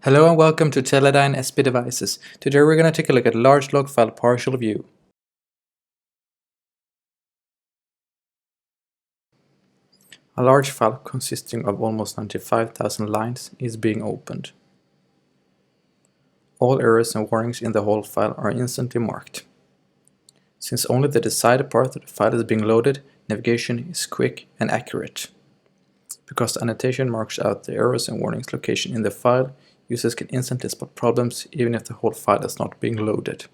Hello and welcome to Teledyne SP Devices. Today we're going to take a look at large log file partial view. A large file consisting of almost 95,000 lines is being opened. All errors and warnings in the whole file are instantly marked. Since only the decided part of the file is being loaded, navigation is quick and accurate. Because the annotation marks out the errors and warnings location in the file, users can instantly spot problems even if the whole file is not being loaded.